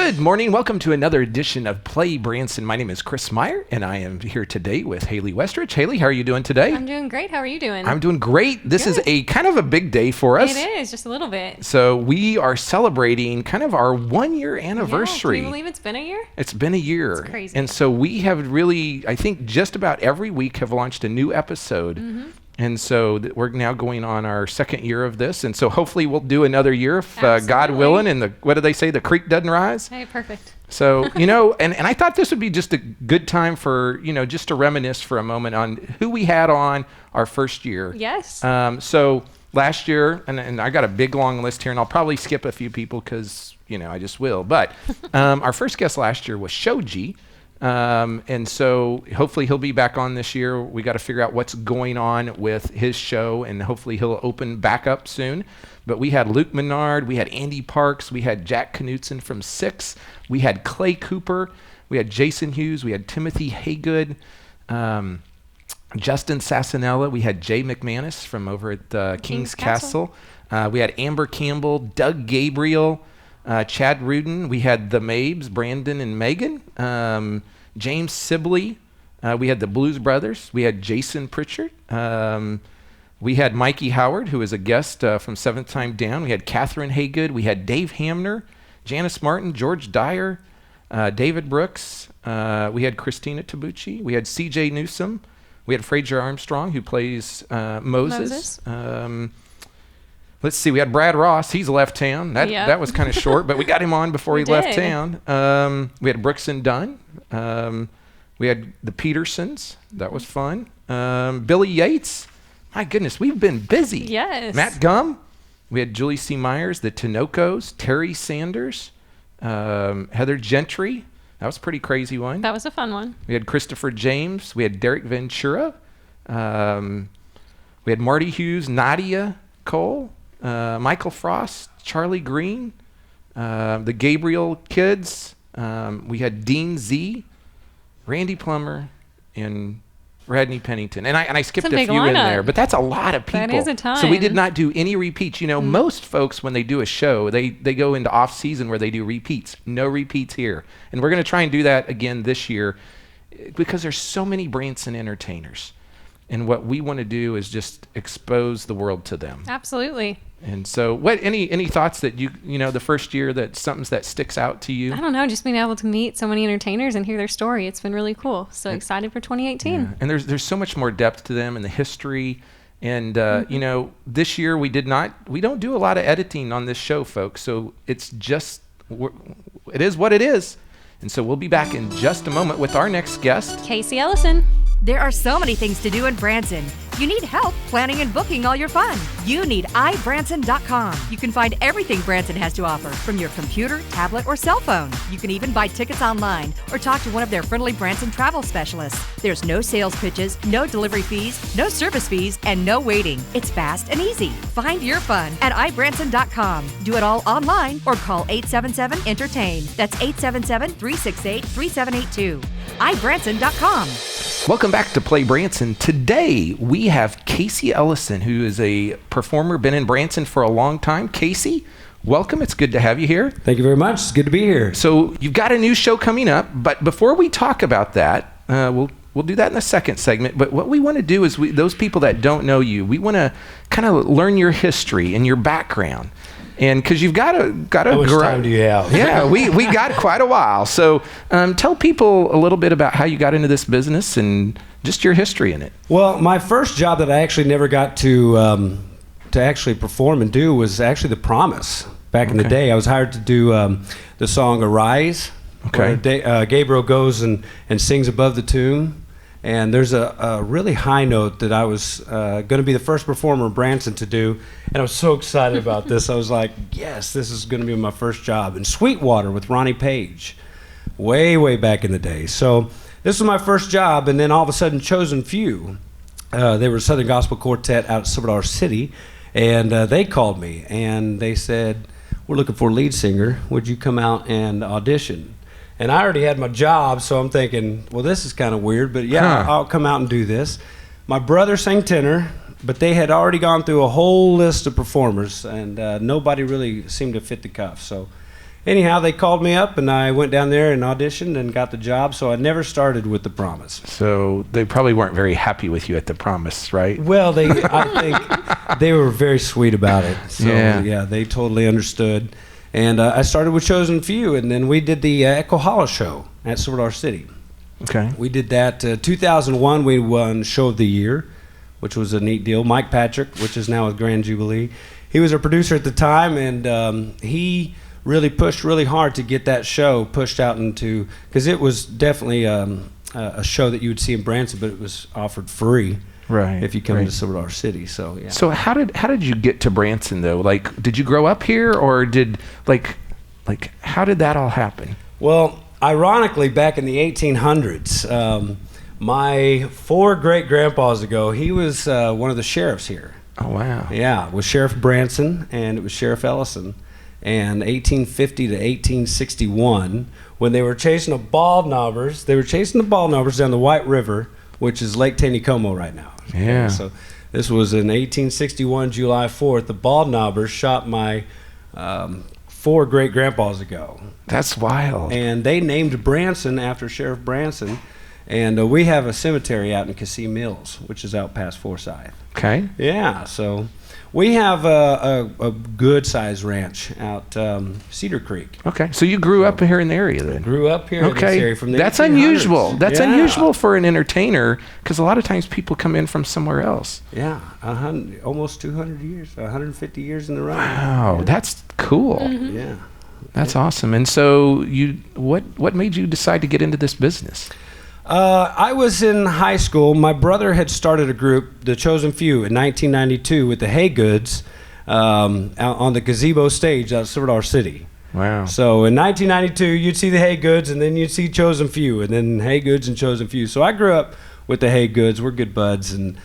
Good morning. Welcome to another edition of Play Branson. My name is Chris Meyer, and I am here today with Haley Westrich. Haley, how are you doing today? I'm doing great. How are you doing? I'm doing great. This is a kind of a big day for us. It is, just a little bit. So we are celebrating kind of our 1-year anniversary. Can you believe it's been a year? It's been a year. It's crazy. And so we have really, I think just about every week have launched a new episode. Mm-hmm. And so we're now going on our 2nd year of this. And so hopefully we'll do another year if God willing. And what do they say? The creek doesn't rise. Hey, perfect. So, and I thought this would be just a good time for, just to reminisce for a moment on who we had on our first year. Yes. So last year, and I got a big long list here, and I'll probably skip a few people because, I just will. But our first guest last year was Shoji. And so hopefully he'll be back on this year. We got to figure out what's going on with his show, and hopefully he'll open back up soon. But we had Luke Menard, we had Andy Parks, we had Jack Knutson from Six, we had Clay Cooper, we had Jason Hughes, we had Timothy Haygood, Justin Sassanella, we had Jay McManus from over at King's Castle. We had Amber Campbell, Doug Gabriel, Chad Rudin. We had the Mabes, Brandon and Megan. James Sibley. We had the Blues Brothers. We had Jason Pritchard. We had Mikey Howard, who was a guest from Seventh Time Down. We had Catherine Haygood. We had Dave Hamner, Janice Martin, George Dyer, David Brooks. We had Christina Tabucci. We had C.J. Newsom. We had Fraser Armstrong, who plays Moses. Let's see. We had Brad Ross. He's left town. That was kind of short, but we got him on before he left town. We had Brooks and Dunn. We had the Petersons. That was fun. Billy Yates. My goodness, we've been busy. Yes. Matt Gum. We had Julie C. Myers, the Tinocos, Terry Sanders, Heather Gentry. That was a pretty crazy one. That was a fun one. We had Christopher James. We had Derek Ventura. We had Marty Hughes, Nadia Cole. Michael Frost, Charlie Green, the Gabriel kids. We had Dean Z, Randy Plummer, and Radney Pennington. And I skipped a few in there, but that's a lot of people. That is a ton. So we did not do any repeats. Most folks, when they do a show, they go into off season where they do repeats. No repeats here. And we're going to try and do that again this year because there's so many Branson entertainers. And what we want to do is just expose the world to them. Absolutely. And so any thoughts that the first year that something that sticks out to you? I don't know, just being able to meet so many entertainers and hear their story. It's been really cool. So excited for 2018. Yeah. And there's so much more depth to them and the history. And, this year we don't do a lot of editing on this show, folks. So it is what it is. And so we'll be back in just a moment with our next guest, Casey Ellison. There are so many things to do in Branson. You need help planning and booking all your fun. You need iBranson.com. You can find everything Branson has to offer from your computer, tablet, or cell phone. You can even buy tickets online or talk to one of their friendly Branson travel specialists. There's no sales pitches, no delivery fees, no service fees, and no waiting. It's fast and easy. Find your fun at iBranson.com. Do it all online or call 877-ENTERTAIN. That's 877-368-3782. iBranson.com. Welcome back to Play Branson. Today, we have Casey Ellison, who is a performer, been in Branson for a long time. Casey, welcome. It's good to have you here. Thank you very much. It's good to be here. So you've got a new show coming up, but before we talk about that, we'll do that in the second segment. But what we want to do is those people that don't know you, we want to kind of learn your history and your background. And because you've got a how much time do you have? Yeah, we got quite a while. So tell people a little bit about how you got into this business and just your history in it. Well, my first job that I actually never got to actually perform and do was actually The Promise. Back in the day, I was hired to do the song Arise. Okay. Where Gabriel goes and sings above the tune. And there's a really high note that I was going to be the first performer in Branson to do. And I was so excited about this. I was like, yes, this is going to be my first job. And Sweetwater with Ronnie Page, way back in the day. So this was my first job. And then all of a sudden, Chosen Few, they were a Southern Gospel Quartet out of Silver City. And they called me. And they said, we're looking for a lead singer. Would you come out and audition? And I already had my job, so I'm thinking, well, this is kind of weird, but I'll come out and do this. My brother sang tenor, but they had already gone through a whole list of performers, and nobody really seemed to fit the cuff. So anyhow, they called me up, and I went down there and auditioned and got the job. So I never started with the Promise. So they probably weren't very happy with you at the Promise, right? Well, I think they were very sweet about it. So yeah, they totally understood. And I started with Chosen Few, and then we did the Echo Hollow show at Silver City. Okay. We did that. 2001, we won Show of the Year, which was a neat deal. Mike Patrick, which is now with Grand Jubilee, he was our producer at the time, and he really pushed really hard to get that show pushed out into, because it was definitely a show that you would see in Branson, but it was offered free. Right. If you come to Silver City, so yeah. So how did you get to Branson though? Like, did you grow up here, or did like how did that all happen? Well, ironically, back in the 1800s, my 4 great-grandpas ago, he was one of the sheriffs here. Oh, wow. Yeah, it was Sheriff Branson, and it was Sheriff Ellison. And 1850 to 1861, when they were chasing the bald knobbers down the White River, which is Lake Taneycomo right now. Yeah. Okay, so this was in 1861, July 4th. The bald knobbers shot my 4 great-grandpas ago. That's wild. And they named Branson after Sheriff Branson. And we have a cemetery out in Casey Mills, which is out past Forsyth. Okay. Yeah, so we have a good-sized ranch out Cedar Creek. Okay, so you grew up here in the area then? Grew up here in this area from the That's 1800s. unusual. That's unusual for an entertainer, because a lot of times people come in from somewhere else. Yeah, almost 200 years, 150 years in the run. Wow, yeah. That's cool. Mm-hmm. Yeah. That's awesome. And so what made you decide to get into this business? I was in high school. My brother had started a group, The Chosen Few, in 1992 with the Haygoods out on the gazebo stage out of Silver City. Wow. So in 1992, you'd see the Haygoods, and then you'd see Chosen Few, and then Haygoods and Chosen Few. So I grew up with the Haygoods. We're good buds, and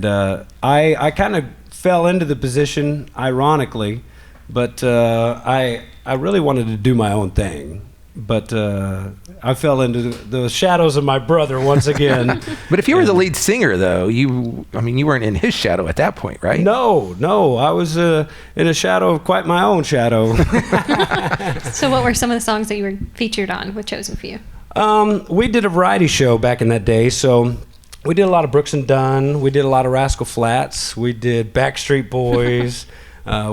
I kind of fell into the position, ironically, but I really wanted to do my own thing. But I fell into the shadows of my brother once again. But if you were the lead singer, though, you weren't in his shadow at that point, right? No, I was in a shadow of quite my own shadow. So what were some of the songs that you were featured on with Chosen Few? We did a variety show back in that day, so we did a lot of Brooks and Dunn. We did a lot of Rascal Flatts. We did Backstreet Boys.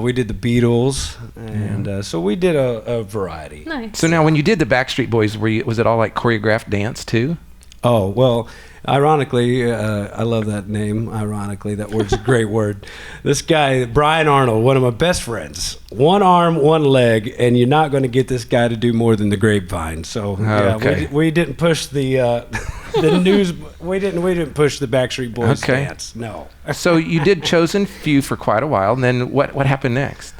We did the Beatles, and so we did a variety. Nice. So now, when you did the Backstreet Boys, was it all like choreographed dance too? Oh, well, ironically, I love that name. Ironically, that word's a great word. This guy, Brian Arnold, one of my best friends, one arm, one leg, and you're not going to get this guy to do more than the Grapevine. So we didn't push the news. We didn't push the Backstreet Boys dance. No. So you did Chosen Few for quite a while, and then what happened next?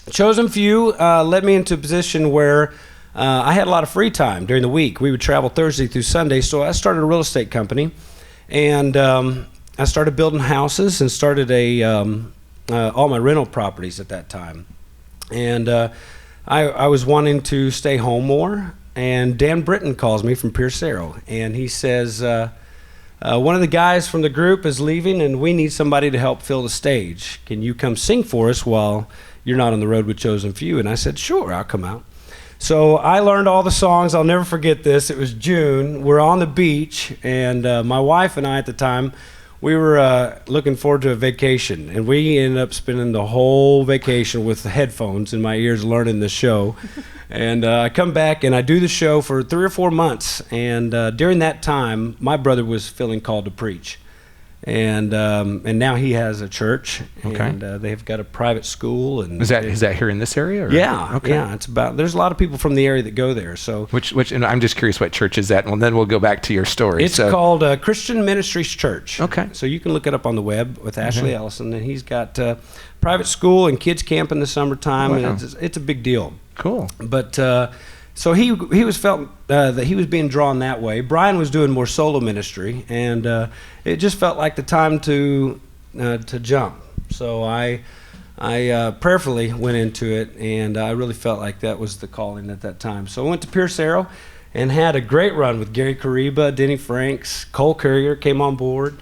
Chosen Few led me into a position where I had a lot of free time during the week. We would travel Thursday through Sunday, so I started a real estate company, and I started building houses and started all my rental properties at that time. And I was wanting to stay home more, and Dan Britton calls me from Pierce Arrow, and he says, one of the guys from the group is leaving, and we need somebody to help fill the stage. Can you come sing for us while you're not on the road with Chosen Few? And I said, sure, I'll come out. So I learned all the songs. I'll never forget this. It was June. We're on the beach, and my wife and I at the time, we were looking forward to a vacation, and we ended up spending the whole vacation with headphones in my ears learning the show. And I come back, and I do the show for 3 or 4 months, and during that time, my brother was feeling called to preach. And now he has a church, and they've got a private school. And is that here in this area? Or? Yeah, yeah. There's a lot of people from the area that go there. So and I'm just curious what church is that, and then we'll go back to your story. It's called Christian Ministries Church. Okay. So you can look it up on the web with Ashley Ellison, and he's got private school and kids camp in the summertime, and it's a big deal. Cool. But so he was felt that he was being drawn that way. Brian was doing more solo ministry, and it just felt like the time to jump. So I prayerfully went into it, and I really felt like that was the calling at that time. So I went to Pierce Arrow and had a great run with Gary Kariba, Denny Franks, Cole Currier came on board.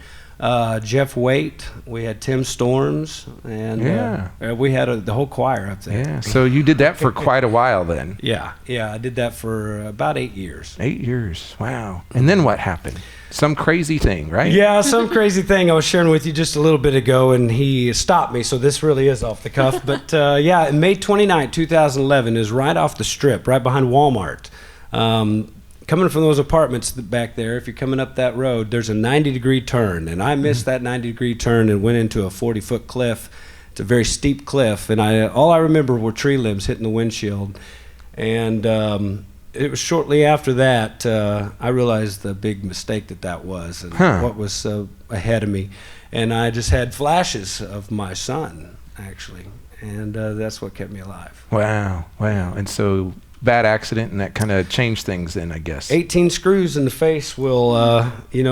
Jeff Waite, we had Tim Storms, and we had the whole choir up there. Yeah, so you did that for quite a while then. Yeah, I did that for about 8 years. 8 years, wow. And then what happened? Some crazy thing, right? Yeah, some crazy thing I was sharing with you just a little bit ago, and he stopped me, so this really is off the cuff. But yeah, May 29, 2011 is right off the strip, right behind Walmart. Coming from those apartments back there, if you're coming up that road, there's a 90-degree turn, and I missed that 90-degree turn and went into a 40-foot cliff. It's a very steep cliff, and all I remember were tree limbs hitting the windshield. And it was shortly after that I realized the big mistake that was, and what was ahead of me. And I just had flashes of my son, actually, and that's what kept me alive. Wow. And so bad accident, and that kind of changed things then, I guess. 18 screws in the face will,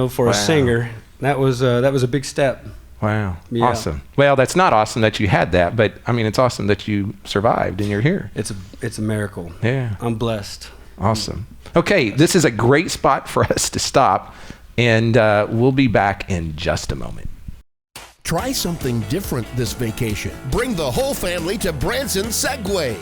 for a singer, that was a big step. Wow. Yeah. Awesome. Well, that's not awesome that you had that, but I mean, it's awesome that you survived and you're here. It's a miracle. Yeah. I'm blessed. Awesome. Okay, this is a great spot for us to stop, and we'll be back in just a moment. Try something different this vacation. Bring the whole family to Branson Segway.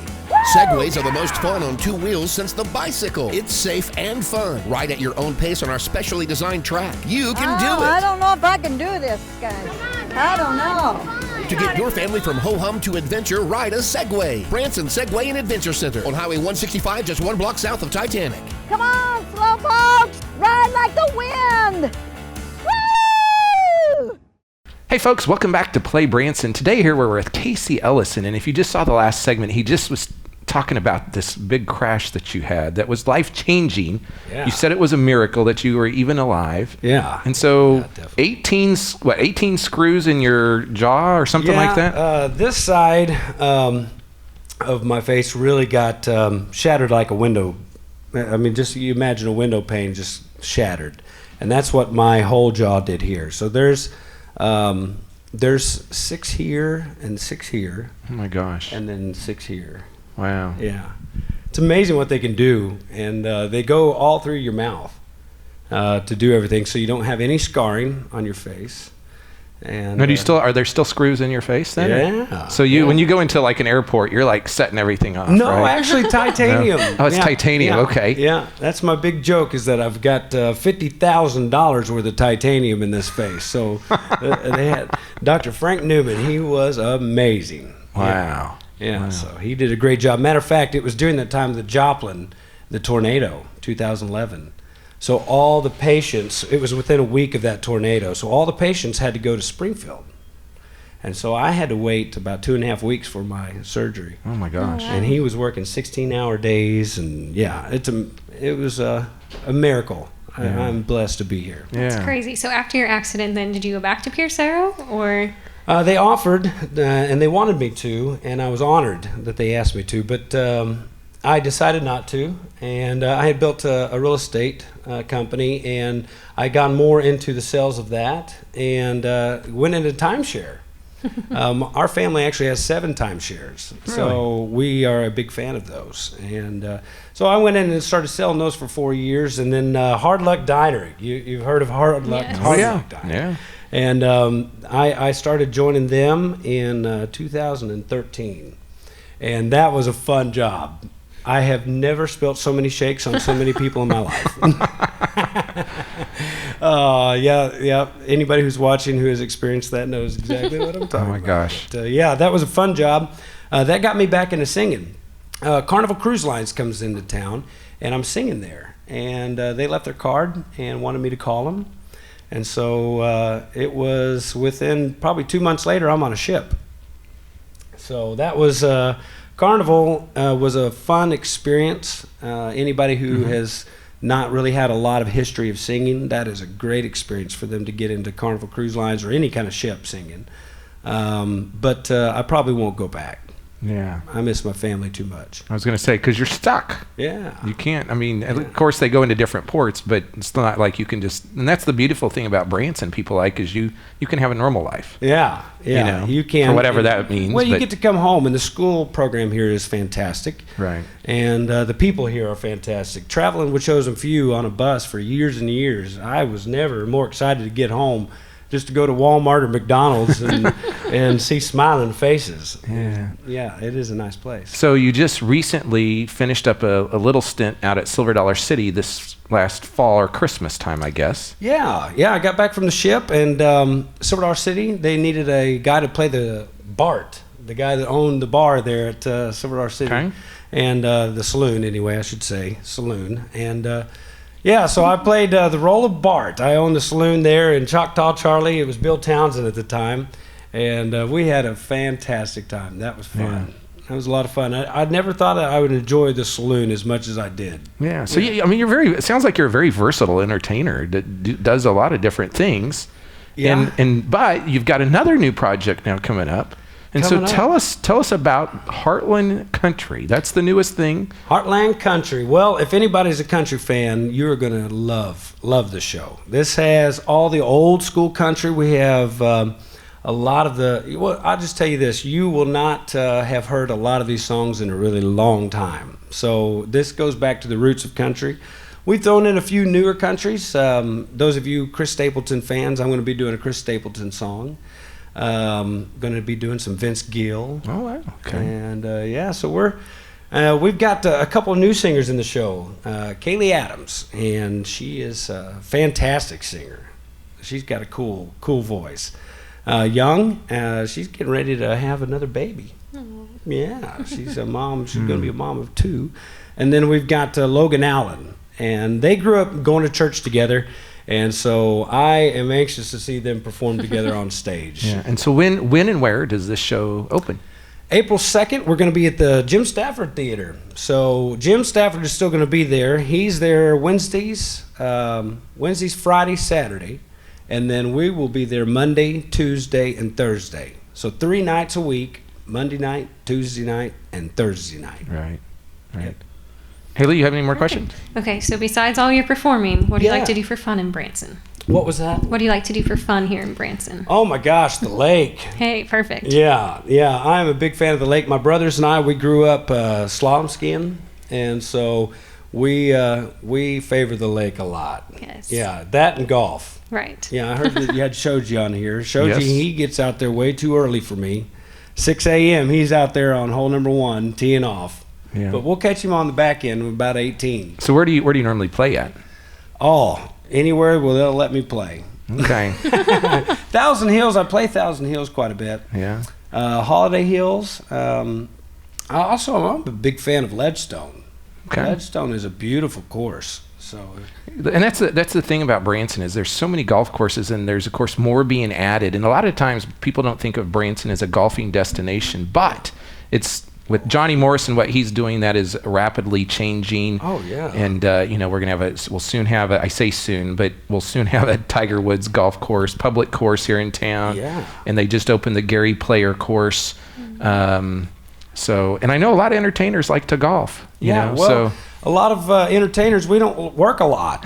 Segways are the most fun on two wheels since the bicycle. It's safe and fun. Ride at your own pace on our specially designed track. You can do it. I don't know if I can do this, guys. I don't know. To get your family from ho-hum to adventure, ride a Segway. Branson Segway and Adventure Center on Highway 165, just 1 block south of Titanic. Come on, slowpokes. Ride like the wind. Woo! Hey folks, welcome back to Play Branson. Today here we're with Casey Ellison, and if you just saw the last segment, he just was talking about this big crash that you had that was life-changing. Yeah. You said it was a miracle that you were even alive. Yeah. And so Yeah, 18 screws in your jaw or something like that? This side of my face really got shattered like a window. I mean, just you imagine a window pane just shattered. And that's what my whole jaw did here. So there's 6 here and 6 here. Oh my gosh. And then 6 here. Wow. Yeah. It's amazing what they can do. And they go all through your mouth to do everything, so you don't have any scarring on your face. And Now, are there still screws in your face then? Yeah. So when you go into like an airport, you're like setting everything off, No, right? actually titanium. No. Oh, it's titanium. Yeah. Okay. Yeah, that's my big joke, is that I've got $50,000 worth of titanium in this face. So they had Dr. Frank Newman. He was amazing. Wow. Yeah, Wow. so he did a great job. Matter of fact, it was during that time of the Joplin, the tornado, 2011. So all the patients, it was within a week of that tornado, so all the patients had to go to Springfield. And so I had to wait about 2.5 weeks for my surgery. Oh my gosh. And he was working 16-hour days, and yeah, it was a miracle. Yeah. I'm blessed to be here. Yeah. It's crazy. So after your accident, then did you go back to Pierce Arrow, or? They offered, and they wanted me to, and I was honored that they asked me to, but I decided not to. And I had built a real estate company, and I got more into the sales of that, and went into timeshare. Our family actually has 7 timeshares, so we are a big fan of those. And so I went in and started selling those for 4 years, and then Hard Luck Diner. You've heard of Hard Luck? Yes. Hard Yeah. Luck Diner. Yeah. And I started joining them in 2013, and that was a fun job. I have never spilt so many shakes on so many people in my life. Yeah. Anybody who's watching who has experienced that knows exactly what I'm talking about. Oh my gosh. But, yeah, that was a fun job. That got me back into singing. Carnival Cruise Lines comes into town, and I'm singing there. And they left their card and wanted me to call them. And so it was within probably 2 months later, I'm on a ship. So that was Carnival was a fun experience. Anybody who has not really had a lot of history of singing, that is a great experience for them to get into Carnival Cruise Lines or any kind of ship singing. But I probably won't go back. Yeah. I miss my family too much. I was going to say, because you're stuck. Yeah. You can't, I mean, of course they go into different ports, but it's not like you can just, and that's the beautiful thing about Branson, people like, is you can have a normal life. Yeah. You can. For whatever that means. Well, you but- get to come home, and the school program here is fantastic. Right. And the people here are fantastic. Traveling with Chosen Few on a bus for years and years, I was never more excited to get home just to go to Walmart or McDonald's and see smiling faces. Yeah, it is a nice place. So you just recently finished up a little stint out at Silver Dollar City this last fall or Christmas time, I guess. Yeah, I got back from the ship, and Silver Dollar City, they needed a guy to play the Bart, the guy that owned the bar there at Silver Dollar City. Okay. And the saloon, anyway, I should say, saloon. And so I played the role of Bart. I owned the saloon there in Choctaw Charlie. It was Bill Townsend at the time. And we had a fantastic time. That was fun. That was a lot of fun. I never thought that I would enjoy the saloon as much as I did. Yeah. So, I mean, it sounds like you're a very versatile entertainer that does a lot of different things. Yeah. But you've got another new project now coming up. And tell us about Heartland Country. That's the newest thing. Heartland Country. Well, if anybody's a country fan, you're going to love the show. This has all the old school country. We have a lot of I'll just tell you this. You will not have heard a lot of these songs in a really long time. So this goes back to the roots of country. We've thrown in a few newer countries. Those of you Chris Stapleton fans, I'm going to be doing a Chris Stapleton song. Going to be doing some Vince Gill. Oh, wow. Okay. And so we've got a couple of new singers in the show. Kaylee Adams, and she is a fantastic singer. She's got a cool voice. Young, she's getting ready to have another baby. Aww. Yeah, she's a mom. She's going to be a mom of 2. And then we've got Logan Allen, and they grew up going to church together. And so I am anxious to see them perform together on stage. Yeah. And so when and where does this show open? April 2nd, we're going to be at the Jim Stafford Theater. So Jim Stafford is still going to be there. He's there Wednesdays, Friday, Saturday. And then we will be there Monday, Tuesday, and Thursday. So 3 nights a week, Monday night, Tuesday night, and Thursday night. Right. Yep. Haley, you have any more questions? Okay, so besides all your performing, what do you like to do for fun in Branson? What was that? What do you like to do for fun here in Branson? Oh my gosh, the lake. Hey, perfect. Yeah, I'm a big fan of the lake. My brothers and I, we grew up slalom skiing, and so we favor the lake a lot. Yes. Yeah, that and golf. Right. Yeah, I heard that you had Shoji on here. Shoji, Yes. He gets out there way too early for me. 6 a.m. He's out there on hole number 1, teeing off. Yeah. But we'll catch him on the back end with about 18. So where do you normally play at? Anywhere where they'll let me play. Okay. Thousand Hills, I play Thousand Hills quite a bit. Yeah. Holiday Hills. I'm a big fan of Ledgestone. Okay. Ledgestone is a beautiful course. So. And that's the thing about Branson is there's so many golf courses, and there's of course more being added. And a lot of times people don't think of Branson as a golfing destination, but it's with Johnny Morrison, what he's doing, that is rapidly changing. Oh yeah. And we're gonna we'll soon have I say soon, but we'll soon have a Tiger Woods golf course, public course here in town. Yeah. And they just opened the Gary Player course. And I know a lot of entertainers like to golf. You know, well, a lot of entertainers, we don't work a lot.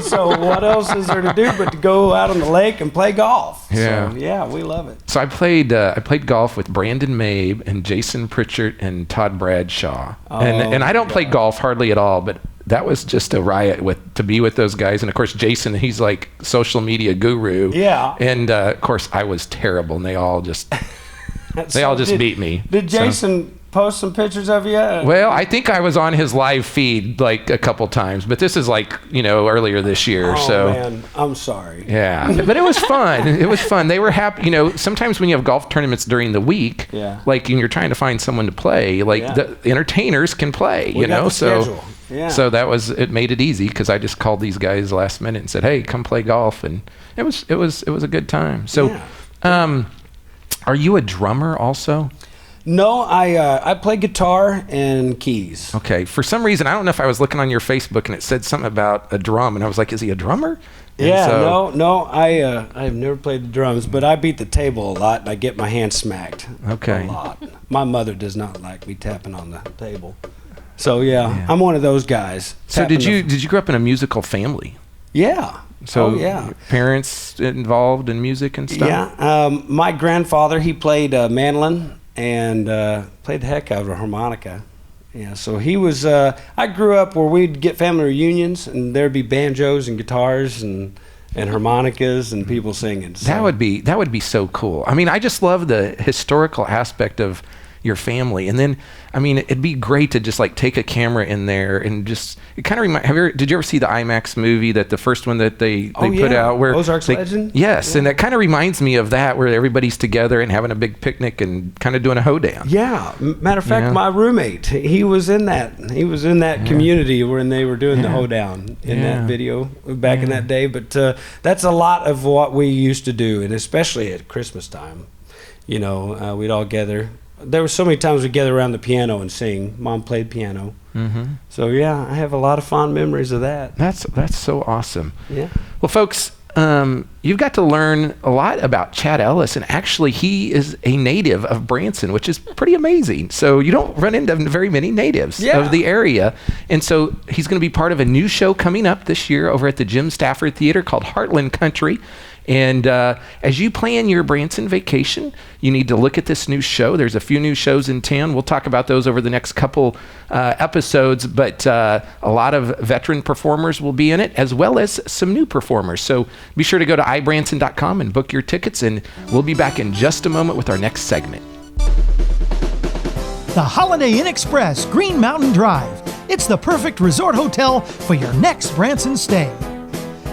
So what else is there to do but to go out on the lake and play golf? Yeah. So, yeah, we love it. So I played golf with Brandon Mabe and Jason Pritchard and Todd Bradshaw. And I don't play golf hardly at all, but that was just a riot to be with those guys. And of course, Jason, he's like social media guru. Yeah. And of course, I was terrible, and they all just beat me. Did Jason post some pictures of you? Well, I think I was on his live feed like a couple times, but this is like, earlier this year. Oh man, I'm sorry. Yeah, but it was fun. It was fun. They were happy. Sometimes when you have golf tournaments during the week, like and you're trying to find someone to play, the entertainers can play. We got the schedule. Yeah. So it made it easy because I just called these guys last minute and said, "Hey, come play golf," and it was a good time. So, are you a drummer also? No, I play guitar and keys. Okay. For some reason, I don't know if I was looking on your Facebook and it said something about a drum, and I was like, "Is he a drummer?" And no. I've never played the drums, but I beat the table a lot, and I get my hand smacked. Okay. A lot. My mother does not like me tapping on the table. So I'm one of those guys. So did you grow up in a musical family? Yeah. So parents involved in music and stuff? Yeah. My grandfather, he played mandolin and played the heck out of a harmonica. Yeah, so he was, I grew up where we'd get family reunions and there'd be banjos and guitars and and harmonicas and people singing. So. That would be so cool. I mean, I just love the historical aspect of your family. And then, I mean, it'd be great to just like take a camera in there and just, it kind of did you ever see the IMAX movie, that the first one that they put out? Where Ozark's Legend? Yes, and that kind of reminds me of that, where everybody's together and having a big picnic and kind of doing a hoedown. Yeah. Matter of fact, my roommate, he was in that. He was in that community when they were doing the hoedown in that video back in that day. But that's a lot of what we used to do, and especially at Christmas time. You know, we'd all gather. There were so many times we'd gather around the piano and sing. Mom played piano. Mm-hmm. So, yeah, I have a lot of fond memories of that. That's so awesome. Yeah. Well, folks, you've got to learn a lot about Chad Ellison. Actually, he is a native of Branson, which is pretty amazing. So you don't run into very many natives of the area. And so he's going to be part of a new show coming up this year over at the Jim Stafford Theater called Heartland Country. And as you plan your Branson vacation, you need to look at this new show. There's a few new shows in town. We'll talk about those over the next couple episodes, but a lot of veteran performers will be in it, as well as some new performers. So be sure to go to ibranson.com and book your tickets, and we'll be back in just a moment with our next segment. The Holiday Inn Express, Green Mountain Drive. It's the perfect resort hotel for your next Branson stay.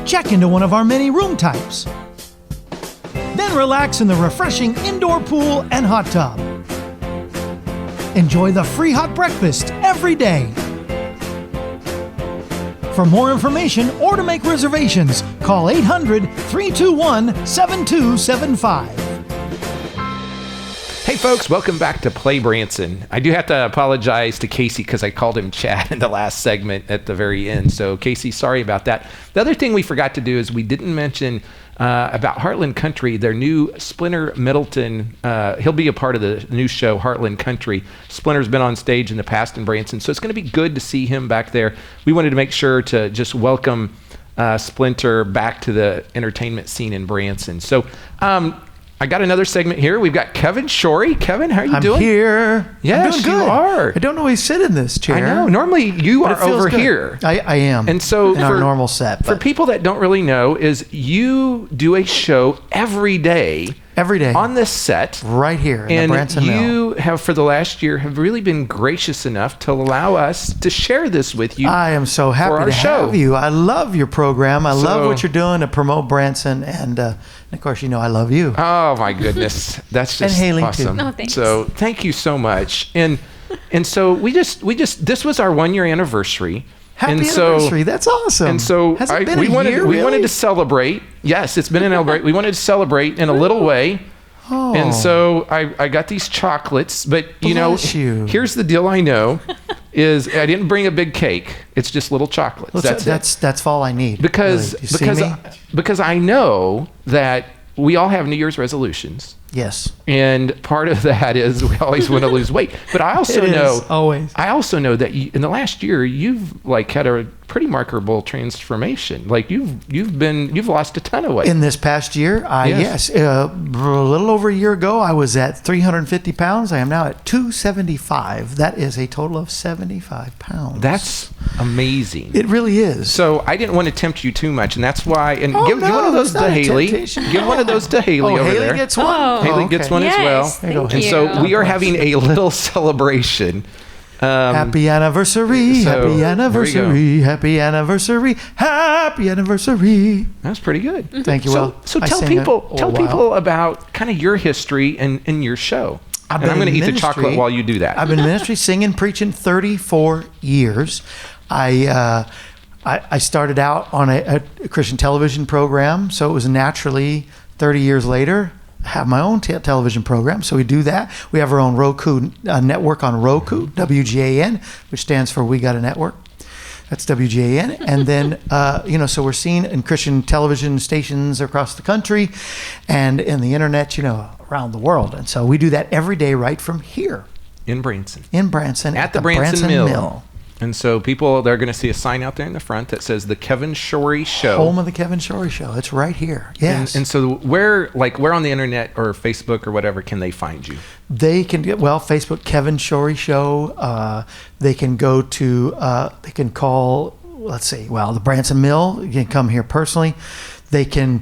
Check into one of our many room types. Then relax in the refreshing indoor pool and hot tub. Enjoy the free hot breakfast every day. For more information or to make reservations, call 800-321-7275. Hey folks, welcome back to Play Branson. I do have to apologize to Casey because I called him Chad in the last segment at the very end. So Casey, sorry about that. The other thing we forgot to do is we didn't mention about Heartland Country, their new Splinter Middleton. He'll be a part of the new show, Heartland Country. Splinter's been on stage in the past in Branson, so it's going to be good to see him back there. We wanted to make sure to just welcome Splinter back to the entertainment scene in Branson. So I got another segment here. We've got Kevin Shorey. Kevin, how are you doing? I'm here. Yes, I'm doing good. You are. I don't always sit in this chair. I know. Normally you but are over good. here. I am. And so in our normal set. For people that don't really know, is you do a show every day. Every day. On this set. Right here in the Branson Mill. And you have, for the last year, have really been gracious enough to allow us to share this with you. I am so happy to have you. I love your program. I love what you're doing to promote Branson. And of course, you know I love you. Oh, my goodness. That's just and Haley awesome. Too. Oh, thanks. So thank you so much. And so we just this was our 1 year anniversary. Happy anniversary. That's awesome. And so we wanted to celebrate. Yes, it's been an celebrate. We wanted to celebrate in a little way. Oh. And so I got these chocolates, but here's the deal. I know is I didn't bring a big cake. It's just little chocolates. Well, that's all I need. Because I know that we all have New Year's resolutions. Yes. And part of that is we always want to lose weight. But I also I also know that in the last year you've had a pretty remarkable transformation. Like you've lost a ton of weight. In this past year, yes. A little over a year ago, I was at 350 pounds. I am now at 275. That is a total of 75 pounds. That's amazing. It really is. So I didn't want to tempt you too much, and that's why. And give one of those to Haley. Give one of those to Haley over Haley there. Gets one. Haley gets one as well. Thank and you. so we are having a little celebration. Happy anniversary, happy anniversary, happy anniversary, happy anniversary. That's pretty good. Thank you. So tell people about kind of your history and your show. I'm going to eat the chocolate while you do that. I've been in ministry, singing, preaching 34 years. I started out on a Christian television program, so it was naturally 30 years later. Have my own television program, so we do that. We have our own Roku network on Roku, WGAN, which stands for We Got a Network. That's WGAN. And then, so we're seen in Christian television stations across the country and in the internet, around the world. And so we do that every day right from here. In Branson. At the Branson Mill. And so they're going to see a sign out there in the front that says The Kevin Shorey Show. Home of The Kevin Shorey Show. It's right here. Yes. And so where on the internet or Facebook or whatever can they find you? They can Facebook, Kevin Shorey Show. They can go to, they can call, the Branson Mill. You can come here personally. They can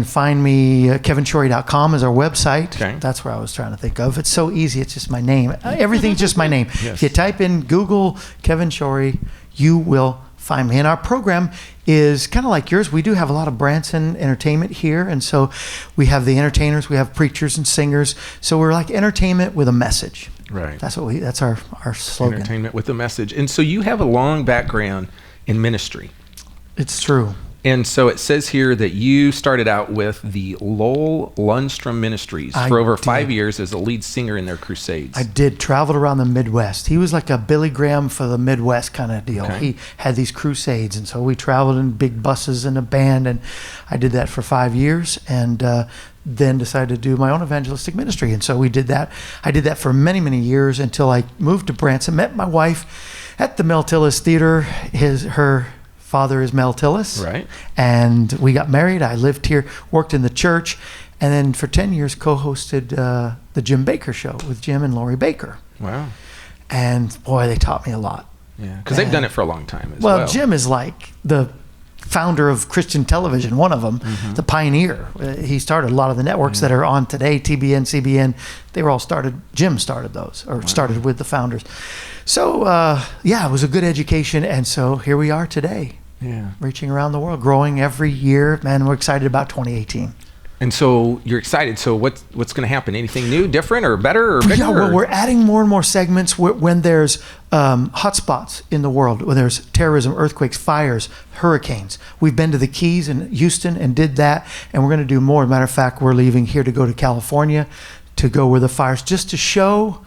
find me. KevinShorey.com is our website. Okay. That's where I was trying to think of. It's so easy. It's just my name. Everything's just my name. Yes. If you type in Google Kevin Shorey, you will find me. And our program is kind of like yours. We do have a lot of Branson entertainment here, and so we have the entertainers, we have preachers and singers. So we're like entertainment with a message. Right. That's our slogan. Entertainment with a message. And so you have a long background in ministry. It's true. And so it says here that you started out with the Lowell Lundstrom Ministries for over 5 years as a lead singer in their crusades. I did. Traveled around the Midwest. He was like a Billy Graham for the Midwest kind of deal. Okay. He had these crusades, and so we traveled in big buses and a band, and I did that for 5 years, and then decided to do my own evangelistic ministry. And so we did that. I did that for many, many years until I moved to Branson, met my wife at the Mel Tillis Theater. Her father is Mel Tillis. Right. And we got married. I lived here, worked in the church, and then for 10 years co-hosted the Jim Baker Show with Jim and Lori Baker. Wow. And boy, they taught me a lot. Yeah, because they've done it for a long time as well. Well, Jim is like the founder of Christian television, one of them, the pioneer. He started a lot of the networks that are on today, TBN, CBN. They were all started, Jim started those, or started with the founders. So, it was a good education, and so here we are today. Yeah. Reaching around the world, growing every year. Man, we're excited about 2018. And so you're excited. So what's going to happen? Anything new, different, or better, or bigger? Yeah, well, we're adding more and more segments when there's hotspots in the world, when there's terrorism, earthquakes, fires, hurricanes. We've been to the Keys and Houston and did that, and we're going to do more. As a matter of fact, we're leaving here to go to California to go where the fires, just to show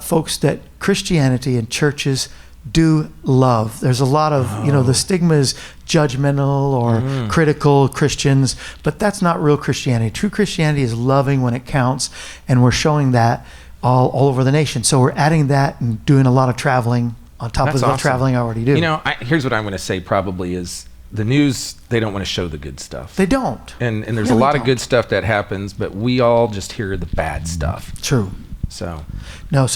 folks that Christianity and churches do love. There's a lot of, the stigma is judgmental or critical Christians, but that's not real Christianity. True Christianity is loving when it counts, and we're showing that all over the nation. So we're adding that and doing a lot of traveling on top of the traveling I already do. Here's what I'm going to say probably is the news, they don't want to show the good stuff. They don't. And there's a lot of good stuff that happens, but we all just hear the bad stuff. True. So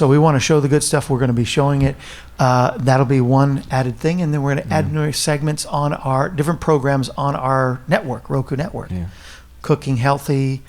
we want to show the good stuff. We're going to be showing it. That'll be one added thing, and then we're going to add new segments on our different programs on our network, Roku network. Yeah. Cooking healthy,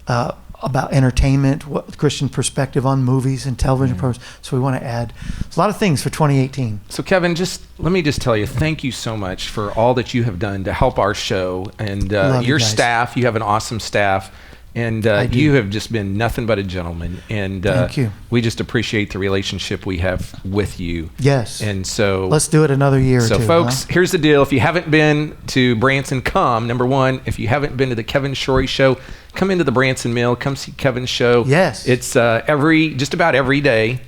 about entertainment, what Christian perspective on movies and television programs. So we want to add a lot of things for 2018. So Kevin, let me tell you, thank you so much for all that you have done to help our show and your staff. You have an awesome staff. And you have just been nothing but a gentleman. And thank you. We just appreciate the relationship we have with you. Yes. And so let's do it another year or two. So folks, here's the deal. If you haven't been to Branson, come. Number one, if you haven't been to the Kevin Shorey Show, come into the Branson Mill. Come see Kevin's show. Yes. It's just about every day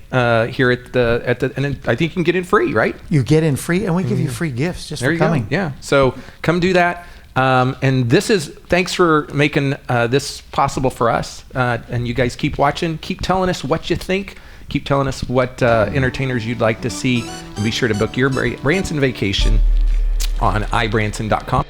here at the and I think you can get in free, right? You get in free, and we give you free gifts just for coming. Go. Yeah. So come do that. And thanks for making this possible for us. And you guys keep watching, keep telling us what you think, keep telling us what entertainers you'd like to see, and be sure to book your Branson vacation on ibranson.com.